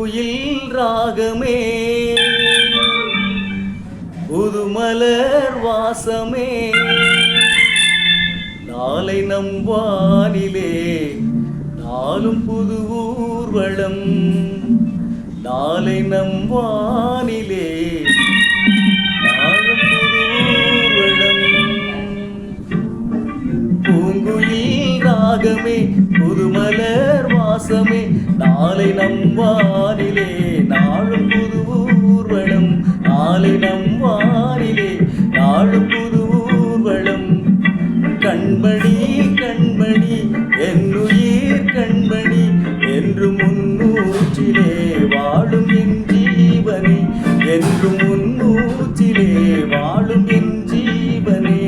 பூங்குயில் ராகமே புதுமலர் வாசமே நாளை நம் வானிலே நாளும் புது ஊர்வலம் நாளை நம் வானிலே நாளும் புது ஊர்வலம் பூங்குயில் ராகமே புதுமலர் வாசமே நாளை நம் வானிலே நாளும் புது ஊர்வலம் நாளை நம் வானிலே நாளும் புது ஊர்வலம் கண்மணி கண்மணி என்னுயிர் கண்மணி என்று முன்னூற்றிலே வாழும் என் ஜீவனே என்று முன்னூற்றிலே வாழும் என் ஜீவனே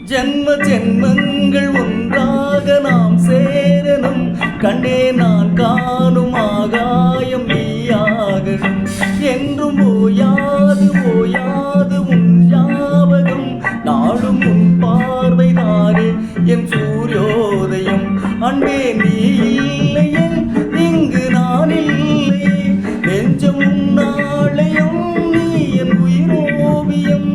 ஜென்ம ஜென்மங்கள் ஒன்றாக நாம் சேரணும் கண்டே நான் காணும் ஆகாயம் நீயாகணும் என்றும் ஓயாது ஓயாது உன் ஞாபகம் நாளும் உன் பார்வைதானே என் சூரியோதயம் அன்பே நீ இல்லையே இங்கு நான் இல்லையே நெஞ்சம் நாளையும் நீ என் உயிரோவியம்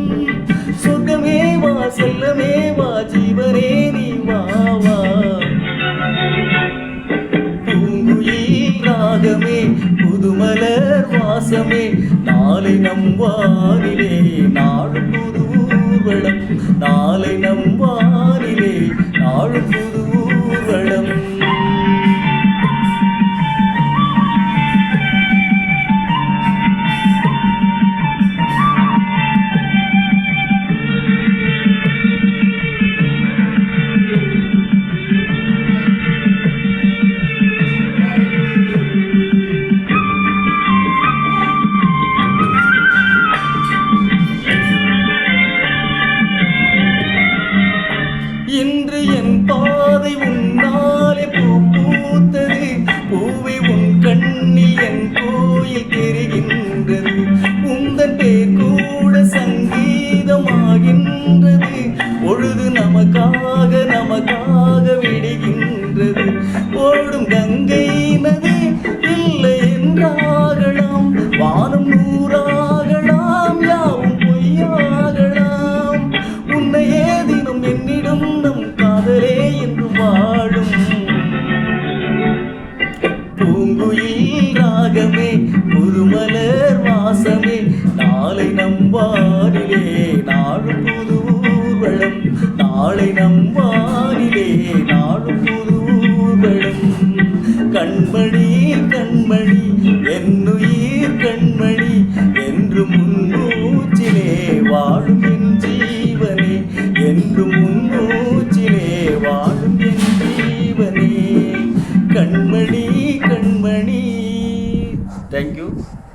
சொர்க்கமே வா செல்லமே வா ஜீவனே நீ வா வா பூங்குயில் ராகமே புதுமலர் வாசமே நாளை நம் வானிலே நாளும் புது ஊர்வலம் நாளை நம் வானிலே நாளும் புது ஊர்வலம் இன்று என் பாதை உன்னாலே பூ பூத்தது பூவை உன் கண்ணில் என் கோயில் தெரிகின்றது உந்தன் பேர் கூட சங்கீதமாகின்றது பொழுது நமக்காக நமக்காக விடுகின்றது ஓடும் கங்கை நதி இல்லை என்றாகலாம் வானம் நூறாகலாம் யாவும் பொய்யாகலாம் உன்னையே தினம் என்னிடம் நம் காதலே என்று வாழும் பூங்குயில் ராகமே புதுமலர் வாசமே நாளை நம் வானிலே நாளும் புது ஊர்வலம் நாளை நம்